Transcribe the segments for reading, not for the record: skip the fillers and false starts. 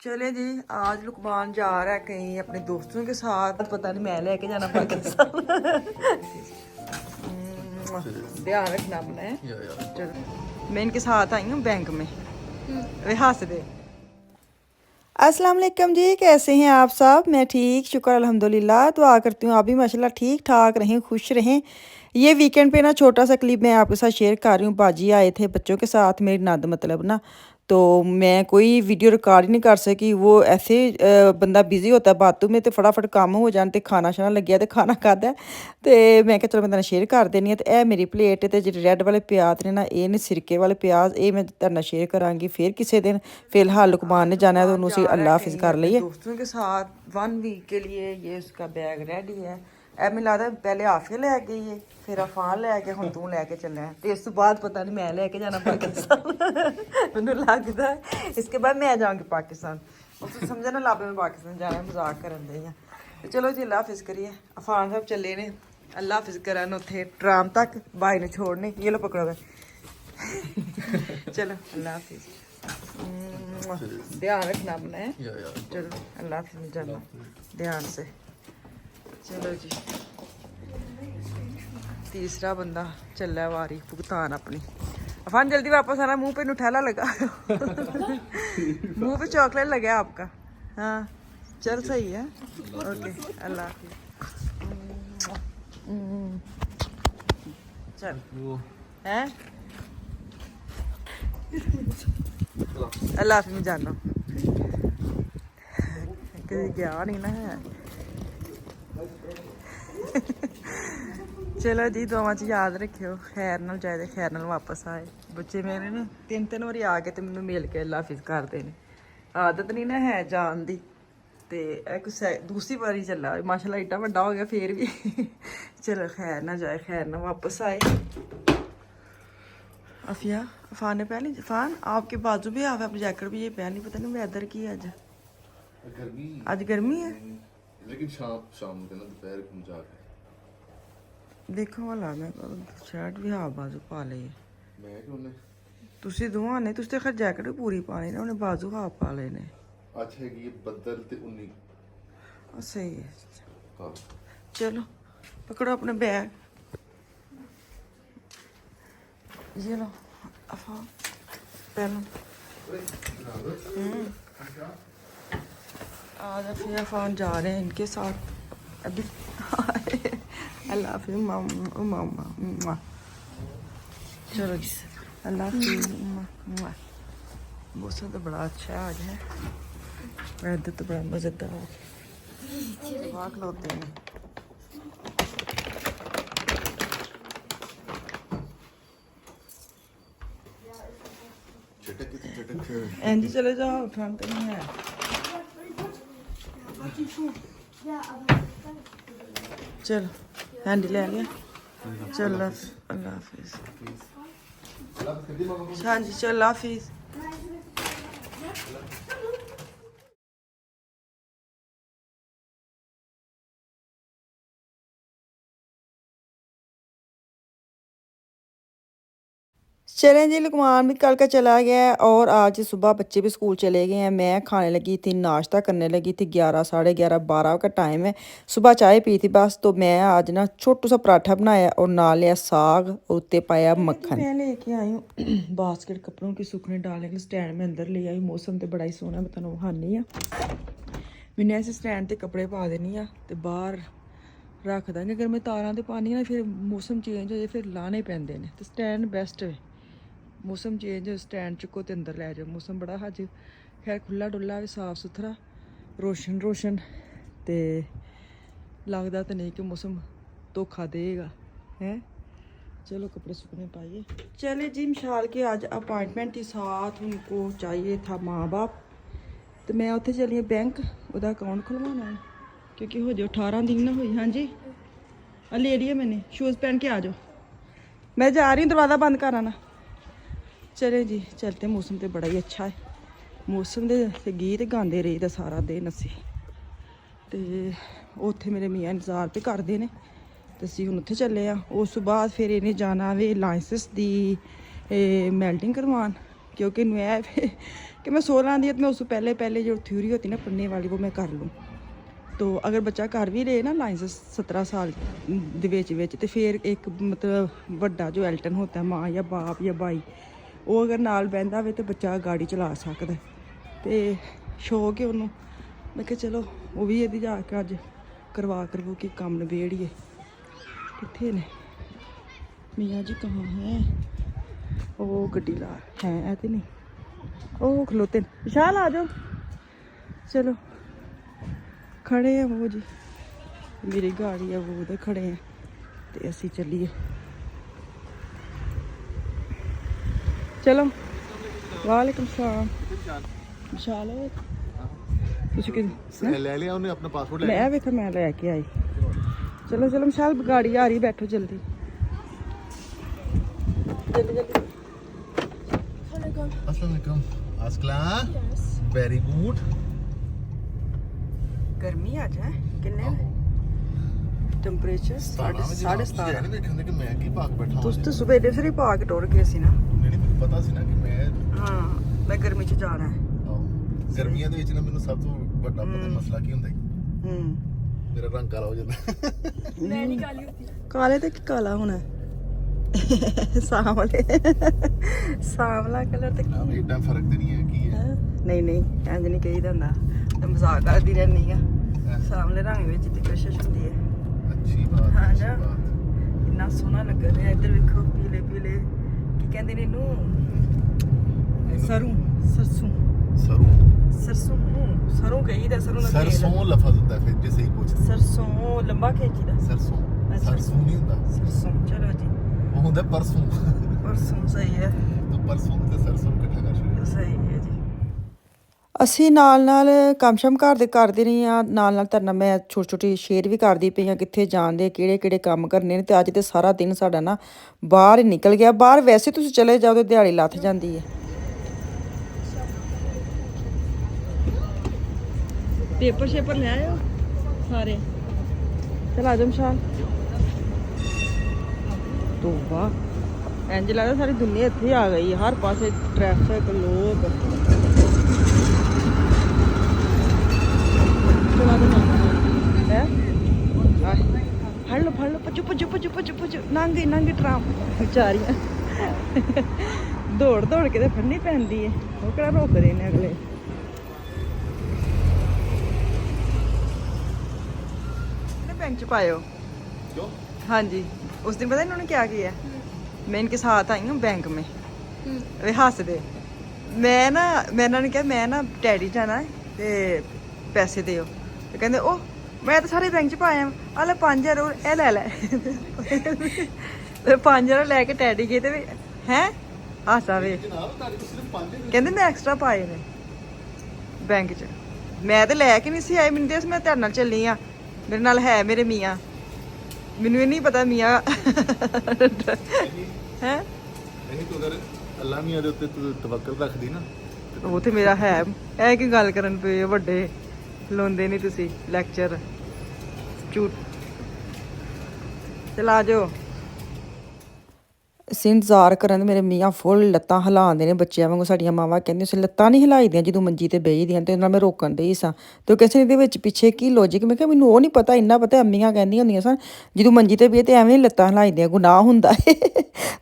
चले जी, आज लुकमान जा रहा है कहीं अपने दोस्तों के साथ। पता नहीं मैं लेके जाना पाकिस्तान। ध्यान रखना अपना है। चलो, मैं इनके साथ आई हूँ बैंक में। वे हंस दे। अस्सलाम वालेकुम जी, कैसे हैं आप सब? मैं ठीक, शुक्र अल्हम्दुलिल्लाह। दुआ करती हूँ आप भी माशाल्लाह ठीक ठाक रहें, खुश रहें। ये वीकेंड पे ना छोटा सा क्लिप मैं आपके साथ शेयर कर रही हूँ। बाजी आए थे बच्चों के साथ, मेरी नंद मतलब ना, तो मैं कोई वीडियो रिकॉर्ड ही नहीं कर सकी। वो ऐसे बंदा बिजी होता है बातों में, तो फटाफट काम हो जान ते खाना शाना लग्या ते खाना खादा ते मैं क्या चलो मैं तेरे शेयर कर देनी है। तो यह मेरी प्लेट ते जेह्ड़े रेड वाले प्याज ने ना, ये ने सिरके वाले प्याज, ये मैं तेरे नाल शेयर करांगी फिर किसी दिन। फिलहाल लुकमान ने जाना है तो उन्होंने अल्लाह हाफिज कर लिए। दोस्तों के साथ 1 वीक के लिए ये उसका बैग रेडी है। ਇਹ ਮੈਨੂੰ ਲੱਗਦਾ ਪਹਿਲੇ ਆਫੀਆ ਲੈ ਗਈ ਏ, ਫਿਰ ਅਫਾਨ ਲੈ ਕੇ ਹੁਣ ਤੂੰ ਲੈ ਕੇ ਚੱਲਿਆ ਤੇ ਇਸ ਤੋਂ ਬਾਅਦ ਪਤਾ ਨਹੀਂ ਮੈਂ ਲੈ ਕੇ ਜਾਣਾ ਪਾਕਿਸਤਾਨ। ਮੈਨੂੰ ਲੱਗਦਾ ਇਸਕੇ ਬਾਅਦ ਮੈਂ ਜਾਵਾਂਗੀ ਪਾਕਿस्तान। ਉਸ ਸਮਝਣਾ ਲੱਭ ਮੈਂ ਪਾਕਿस्तान ਜਾਣਾ, ਮਜ਼ਾਕ ਕਰਨ ਦੇ ਆ। ਤੇ ਚਲੋ ਜੀ, ਅੱਲਾ ਹਾਫਿਜ਼ ਕਰੀਏ। ਅਫਾਨ ਸਾਹਿਬ ਚੱਲੇ ਨੇ ਅੱਲਾ ਹਾਫਿਜ਼ ਕਰਨ ਉੱਥੇ ਟਰਾਮ ਤੱਕ, ਬਾਈ ਨੂੰ ਛੋੜਨੇ। ਇਹ ਲੋ ਪਕੜੋ। चलो अल्लाह हाफिज, ध्यान रखना अपना है। चलो अल्लाह हाफिज में जाना ध्यान से। चलो जी, तीसरा बंदा चला वारी भुगतान अपनी। अफान जल्दी वापस आना, मुंह पे नुठैला लगा। मुंह पे चॉकलेट लगा आपका। हाँ चल सही है, ओके अल्लाह हाफिज। चल हैं अल्लाह हाफिज में जाना, कभी गया नहीं ना है। चलो जी, दुआवां च याद रखियो, खैर नाल जाए खैर नाल वापस आए। बच्चे मेरे ने 3 वारी आ के ते मैनू मिल के अल्लाह हाफिज करते ने। आदत नहीं ना है जान दी, ते दूसरी बारी चला माशाल्लाह इतना बड़ा हो गया फिर भी। चलो खैर ना जाए खैर ना वापस आए। अफिया अफान ने पहनी, अफान आपके बाजू भी आप जैकेट भी ये पहनी, पता नहीं वेदर की है आज गर्मी है लेकिन शाम के ना दोपहर को जाके देखो वाला मैं शर्ट भी हाफ बाजू पा ली। मैं क्यों ने तुसी दोवां ने, तुसी ते खैर जैकेट भी पूरी पानी ना, उन्हें बाजू हाफ पा ले ने। अच्छा है कि ये बदल ते 19 सही है। हाँ चलो पकड़ो अपने बैग, ये लो अफान पहनो। आज अफान जा रहे हैं इनके साथ अभी। अल्लाह हाफिज़ मामा। चलो जी अल्लाह हाफिज़। मौसम तो बड़ा अच्छा है आज है, वेदर तो बड़ा मज़ेदार। वहाँ खलोते हैं एंजी, चले जाओ ठंड तो नहीं है। चलो हैंडी ले लिया। चलो अल्लाह हाफिज़। हाँ जी चलो अल्लाह हाफिज़। चलें जी, लुकमान भी कल का चला गया है और आज सुबह बच्चे भी स्कूल चले गए हैं। मैं खाने लगी थी, नाश्ता करने लगी थी। 11 साढ़े 11 12 का टाइम है। सुबह चाय पी थी बस। तो मैं आज ना छोटू सा पराठा बनाया और नाल लिया साग और उत्ते पाया मक्खन। मैं लेके आई हूँ बास्केट कपड़ों की सूखने डालने के लिए, स्टैंड में अंदर ले आई। मौसम तो बड़ा ही सोहना, मैं तुहानू विखानी आ। मैंने ऐसे स्टैंड ते कपड़े पा देनी आ ते बाहर रख देंगे। अगर मैं तारां ते पानी ना फिर मौसम चेंज हो जाए, फिर लाने पैंदे ने। तो स्टैंड बेस्ट है, मौसम चेंज हो स्टैंड चुको तो अंदर लै जाओ। मौसम बड़ा अज खैर खुला डुला भी, साफ सुथरा, रोशन तो लगता तो नहीं कि मौसम धोखा देगा है। चलो कपड़े सूखने पाइए। चले जी, मशाल के आज अपॉइंटमेंट थी, साथ उनको चाहिए था माँ बाप। तो मैं उत्थे चली बैंक, वह अकाउंट खुलवाना है क्योंकि हो जाओ 18 दिन ना हुई। हाँ जी ले लिया मैंने, शूज़ पहन के आ जाओ, मैं जा रही हूँ, दरवाज़ा बंद कर आना। चले जी चलते, मौसम तो बड़ा ही अच्छा है। मौसम के गीत गाते रही तो सारा दिन असी, तो उत्थे मेरे मियाँ इंतजार पे करते हैं। तो असी हूँ उत्थे चले उस बाद फिर इन्हें जाना वे लाइसेंस की मेल्टिंग करवान। क्योंकि मैं कि मैं 16 दी तो मैं उससे पहले जो थ्योरी होती ना पढ़ने वाली वो मैं कर लूँ। तो अगर बच्चा कर भी ले ना लाइसेंस 17 साल ਦੇ ਵਿੱਚ ਤੇ ਫਿਰ ਇੱਕ ਮਤਲਬ ਵੱਡਾ ਜੋ ਐਲਟਨ ਹੁੰਦਾ ਮਾਂ ਜਾਂ ਬਾਪ ਜਾਂ ਬਾਈ ਉਹ ਅਗਰ ਨਾਲ ਬਹਿੰਦਾ ਹੋਵੇ ਤੇ ਬੱਚਾ ਗਾੜੀ ਚਲਾ ਸਕਦਾ ਤੇ ਸ਼ੌਕ ਹੈ ਉਹਨੂੰ। ਮੈਂ ਕਿਹਾ ਚਲੋ ਉਹ ਵੀ ਇਹਦੀ ਜਾ ਕੇ ਅੱਜ ਕਰਵਾ ਕੇ ਕੰਮ ਨਿਬੇੜੀਏ। ਕਿੱਥੇ ਨੇ ਮੀਆਂ ਜੀ ਕਹਾਂ ਹੈ? ਉਹ ਗੱਡੀ ਲਾ ਹੈ ਇਹ ਤੇ ਨਹੀਂ ਉਹ ਖਲੋਤੇ ਨੇ। ਵਿਸ਼ਾਲ ਆ ਜਾਓ ਚਲੋ खड़े हैं वो जी मेरी गाड़ी है वो उधर खड़े हैं तो असी चलिए चलो। वालेकुम सलाम विशाल ले लिया उन्हें अपना पासपोर्ट मैं वेखा मैं लेके आई। चलो चलो विशाल गाड़ी आ रही बैठो जल्दी जल्दी जल्दी। अस्सलाम वालेकुम अस्कला वेरी गुड। गर्मी आज है किन्ने टेंपरेचर 17.5 ਦੇਖਦੇ ਕਿ ਮੈਂ ਕੀ ਭਾਗ ਬੈਠਾ ਤੁਸੀਂ ਤਾਂ ਸਵੇਰੇ ਸਿਰ ਹੀ ਪਾ ਕੇ ਟੁਰ ਗਏ ਸੀ ਨਾ। ਨਹੀਂ ਮੈਨੂੰ ਪਤਾ ਸੀ ਨਾ ਕਿ ਮੈਂ ਹਾਂ ਮੈਂ ਗਰਮੀ 'ਚ ਜਾਣਾ ਹੈ। ਗਰਮੀਆਂ ਦੇ ਵਿੱਚ ਨਾ ਮੈਨੂੰ ਸਭ ਤੋਂ ਵੱਡਾ ਪਤਾ ਮਸਲਾ ਕੀ ਹੁੰਦਾ ਹੈ ਮੇਰਾ ਰੰਗ ਕਾਲਾ ਹੋ ਜਾਂਦਾ। ਮੈਂ ਨਹੀਂ ਕਾਲੀ ਹੁੰਦੀ। ਕਾਲੇ ਤੇ ਕੀ ਕਾਲਾ ਹੋਣਾ ਸਾਂਵਲੇ ਸਾਂਵਲਾ ਕਲਰ ਤੇ ਨਾ ਇਹ ਤਾਂ ਫਰਕ ਤੇ ਨਹੀਂ ਹੈ ਕੀ ਹੈ। ਨਹੀਂ ਨਹੀਂ ਇੰਜ ਨਹੀਂ ਕਹੀਦਾ ਹੁੰਦਾ ਤੇ ਮਜ਼ਾਕ ਕਰਦੀ ਰਹਿੰਦੀ ਆ। ਸਾਂਵਲੇ ਰੰਗ ਵਿੱਚ ਤੇ ਕੋਸ਼ਿਸ਼ ਹੁੰਦੀ ਹੈ। ਅੱਛੀ ਬਾਤ ਹਾਂ ਅੱਛੀ ਨਾ ਬਾਤ। ਇੰਨਾ ਸੋਹਣਾ ਲੱਗ ਰਿਹਾ। ਇੱਧਰ ਵੇਖੋ ਪੀਲੇ ਪੀਲੇ ਕੀ ਕਹਿੰਦੇ ਨੇ ਇਹਨੂੰ ਸਰੋਂ ਸਰਸੋਂ ਸਰੋਂ ਕਹੀਦਾ ਸਰੋਂ ਦਾ ਸਰਸੋਂ ਲਫ਼ਜ਼ ਹੁੰਦਾ ਫਿਰ ਜੇ ਸਹੀ ਪੁੱਛਦੇ ਸਰਸੋਂ ਲੰਬਾ ਖੇਚੀਦਾ ਸਰਸੋਂ ਸਰਸੋਂ ਨਹੀਂ ਹੁੰਦਾ ਸਰਸੋਂ। ਚਲੋ ਜੀ ਉਹ ਹੁੰਦਾ ਪਰਸੋਂ ਪਰਸੋਂ ਸਹੀ ਹੈ ਤਾਂ ਪਰਸੋਂ ਤੇ ਸਰਸੋਂ ਇਕੱਠਾ ਕਰ ਛੱਡਿਆ। ਸਹੀ ਹੈ ਜੀ। ਅਸੀਂ ਨਾਲ ਕੰਮ ਸ਼ਮ ਕਰਦੇ ਰਹੀ ਹਾਂ ਨਾਲ ਧਰਨਾ ਮੈਂ ਛੋਟੀ ਸ਼ੇਅਰ ਵੀ ਕਰਦੀ ਪਈ ਹਾਂ ਕਿੱਥੇ ਜਾਣਦੇ ਕਿਹੜੇ ਕੰਮ ਕਰਨੇ ਨੇ। ਤੇ ਅੱਜ ਤੇ ਸਾਰਾ ਦਿਨ ਸਾਡਾ ਨਾ ਬਾਹਰ ਹੀ ਨਿਕਲ ਗਿਆ। ਬਾਹਰ ਵੈਸੇ ਤੁਸੀਂ ਚਲੇ ਜਾਓ ਤੇ ਦਿਹਾੜੀ ਲੱਥ ਜਾਂਦੀ ਹੈ। ਪੇਪਰ ਸ਼ੇਪਰ ਲੈ ਆਇਓ ਸਾਰੇ। ਚਲ ਆ ਜਾਓ ਮਸ਼ਾਲ। ਤੋਬਾ ਇੰਜ ਲੱਗਦਾ ਸਾਰੀ ਦੁਨੀਆ ਇੱਥੇ ਆ ਗਈ। ਹਰ ਪਾਸੇ ਟ੍ਰੈਫਿਕ ਲੋਕ ਹੈ। ਫੜ ਲਓ ਭੱਜੋ ਨੰਗੇ ਟਰਾਮ ਵਿਚਾਰੀਆਂ ਦੌੜ ਕੇ ਤੇ ਫੜਨੀ ਪੈਂਦੀ ਹੈ। ਉਹ ਕਿਹੜਾ ਰੋਕਦੇ ਨੇ ਅਗਲੇ। बैंक च पाए हो? क्यों? हाँ जी उस दिन पता इन्होंने क्या किया? मैं इनके साथ आई हूँ बैंक में। वे हस दे मैं इन्होंने कहा मैं ना डैडी जाना है ते पैसे दियो ते कहंदे ओ मैं तो सारे बैंक च पाए आ ले 5000 और ए ले 5000 लैके डैडी गए ते हैं हासा वे कहंदे मैं एक्स्ट्रा पाए ने बैंक च। मैं तो लैके नहीं सी आई मैंने दस मैं तेरे नाल चलनी आ मेरे नाल है मेरे मियाँ मैनू नहीं पता मियाँ है ਅੱਲਾ ਮੀਆਂ ਦੇ ਉੱਤੇ ਤੂੰ ਤਵੱਕਲ ਰੱਖਦੀ ਨਾ ਉਹ ਤੇ ਮੇਰਾ ਹੈ। ਇਹ ਕੀ ਗੱਲ ਕਰਨ ਪਏ ਵੱਡੇ ਲਾਉਂਦੇ ਨਹੀਂ ਤੁਸੀਂ ਲੈਕਚਰ ਝੂਠ। ਚਲਾ ਜਾਓ। ਅਸੀਂ ਇੰਤਜ਼ਾਰ ਕਰਨ ਮੇਰੇ ਮੀਆਂ ਫੁੱਲ ਲੱਤਾਂ ਹਿਲਾਉਂਦੇ ਨੇ ਬੱਚਿਆਂ ਵਾਂਗੂ। ਸਾਡੀਆਂ ਮਾਵਾਂ ਕਹਿੰਦੀਆਂ ਸੀ ਲੱਤਾਂ ਨਹੀਂ ਹਿਲਾਈਦੀਆਂ ਜਦੋਂ ਮੰਜੀ ਤੇ ਬਹਿਦੀਆਂ ਤੇ ਉਹਨਾਂ ਨਾਲ ਮੈਂ ਰੋਕਣ ਡਈ ਸਾਂ ਤੇ ਉਹ ਕਹਿੰਦੇ ਇਹਦੇ ਵਿੱਚ ਪਿੱਛੇ ਕੀ ਲੌਜਿਕ। ਮੈਂ ਕਿਹਾ ਮੈਨੂੰ ਉਹ ਨਹੀਂ ਪਤਾ ਇੰਨਾ ਪਤਾ ਅੰਮੀਆਂ ਕਹਿੰਦੀਆਂ ਹੁੰਦੀਆਂ ਸਨ ਜਦੋਂ ਮੰਜੀ ਤੇ ਬਹਿ ਤੇ ਐਵੇਂ ਨਹੀਂ ਲੱਤਾਂ ਹਿਲਾਈਦੀਆਂ ਗੁਨਾਹ ਹੁੰਦਾ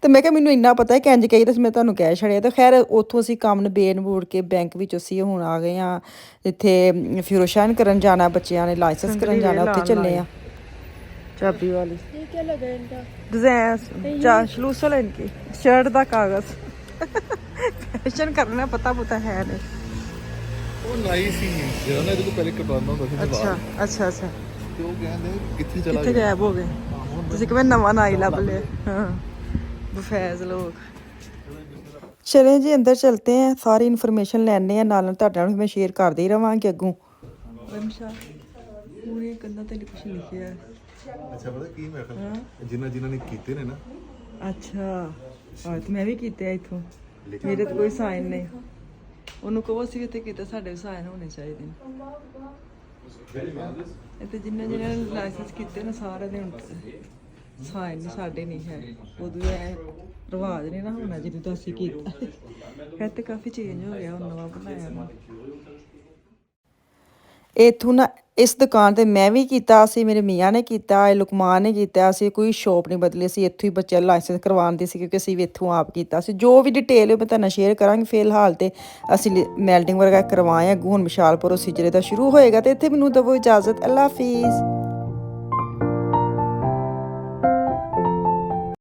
ਤੇ ਮੈਂ ਕਿਹਾ ਮੈਨੂੰ ਇੰਨਾ ਪਤਾ ਕਿ ਇੰਜ ਕਹੀਦਾ ਸੀ ਮੈਂ ਤੁਹਾਨੂੰ ਕਹਿ ਛੜਿਆ। ਤੇ ਖੈਰ ਉੱਥੋਂ ਅਸੀਂ ਕੰਮ ਨਿਬੇੜ ਕੇ ਬੈਂਕ ਵਿੱਚ ਅਸੀਂ ਹੁਣ ਆ ਗਏ ਹਾਂ ਇੱਥੇ ਫਿਰੋਸ਼ਾਨ ਕਰਨ ਜਾਣਾ ਬੱਚਿਆਂ ਨੇ ਲਾਇਸੈਂਸ ਕਰਨ ਜਾਣਾ ਉੱਥੇ ਚੱਲੇ ਆ। चाबी वाली ये क्या लगा इनका डिजाइन शलूसल है इनकी शर्ट का कागज फैशन करना पता है नहीं। ਉਹ ਲਾਈ ਸੀ ਜਿਹੜਾ ਨਾ ਇਹਦੇ ਤੋਂ ਪਹਿਲੇ ਕਟਵਾਉਂਦਾ ਹੁੰਦਾ ਸੀ ਜਵਾਬ। ਅੱਛਾ ਤੇ ਉਹ ਕਹਿੰਦੇ ਕਿੱਥੇ ਚਲਾ ਕਿੱਥੇ ਗਿਆ ਗਾਇਬ ਹੋ ਗਏ ਤੁਸੀਂ ਕਿਵੇਂ ਨਵਾਂ ਨਾਈ ਲੱਭ ਲਿਆ। ਹਾਂ ਬਫੈਜ਼ ਲੋਕ। ਚਲੇ ਜੀ ਅੰਦਰ ਚਲਤੇ हैं सारी इन्फॉर्मेशन ਲੈਣੇ ਆ ਨਾਲ ਤੁਹਾਡੇ ਨਾਲ ਮੈਂ ਸ਼ੇਅਰ ਕਰਦੇ ਹੀ ਰਵਾਂਗੇ ਅੱਗੋਂ। ਰਮਸ਼ਾ ਪੂਰੀ ਕੰਨਾਂ ਤੇ ਕੁਝ ਲਿਖਿਆ। ਅੱਛਾ ਪਤਾ ਕੀ ਮੈਂ ਕਿਹਾ ਜਿਨ੍ਹਾਂ ਨੇ ਕੀਤੇ ਨੇ ਨਾ। ਅੱਛਾ ਹਾਂ ਤੇ ਮੈਂ ਵੀ ਕੀਤੇ ਆ ਇੱਥੋਂ ਮੇਰੇ ਤੇ ਕੋਈ ਸਾਈਨ ਨਹੀਂ। ਉਹਨੂੰ ਕਹੋ ਅਸੀਂ ਇੱਥੇ ਕੀਤਾ ਸਾਡੇ ਵੀ ਸਾਈਨ ਹੋਣੇ ਚਾਹੀਦੇ ਨੇ। ਇੱਥੇ ਜਿੰਨੇ ਲਾਇਸੈਂਸ ਕੀਤੇ ਨੇ ਸਾਰੇ ਦੇ ਹੁੰਦੇ ਸਾਈਨ ਸਾਡੇ ਨਹੀਂ ਹੈ ਉਦੋਂ ਇਹ ਰਿਵਾਜ ਨਹੀਂ ਨਾ ਹੋਣਾ ਜਦੋਂ ਦਾ ਅਸੀਂ ਕੀਤਾ ਫਿਰ ਤੇ ਕਾਫੀ ਚੇਂਜ ਹੋ ਗਿਆ ਹੁਣ ਨਵਾਂ ਬਣਾਇਆ ਨਾ ਇੱਥੋਂ ਨਾ ਇਸ ਦੁਕਾਨ ਤੇ ਮੈਂ ਵੀ ਕੀਤਾ ਸੀ ਮੇਰੇ ਮੀਆਂ ਨੇ ਕੀਤਾ ਲੁਕਮਾਨ ਨੇ ਕੀਤਾ ਅਸੀਂ ਕੋਈ ਸ਼ੌਪ ਨਹੀਂ ਬਦਲੀ ਸੀ ਇੱਥੋਂ ਹੀ ਬੱਚਿਆਂ ਲਾਇਸੈਂਸ ਕਰਵਾਉਂਦੇ ਸੀ ਕਿਉਂਕਿ ਅਸੀਂ ਵੀ ਇੱਥੋਂ ਆਪ ਕੀਤਾ ਸੀ ਜੋ ਵੀ ਡਿਟੇਲ ਮੈਂ ਤੁਹਾਨੂੰ ਨਾਲ ਸ਼ੇਅਰ ਕਰਾਂਗੀ ਫਿਲਹਾਲ ਤੇ ਅਸੀਂ ਮੈਲਟਿੰਗ ਵਰਗਾ ਕਰਵਾਏ ਅੱਗੋਂ ਹੁਣ ਵਿਸ਼ਾਲਪੁਰੋਂ ਸਿਜਰੇ ਦਾ ਸ਼ੁਰੂ ਹੋਏਗਾ ਤੇ ਇੱਥੇ ਮੈਨੂੰ ਦਵੋ ਇਜਾਜ਼ਤ ਅੱਲਾ ਹਾਫਿਜ਼।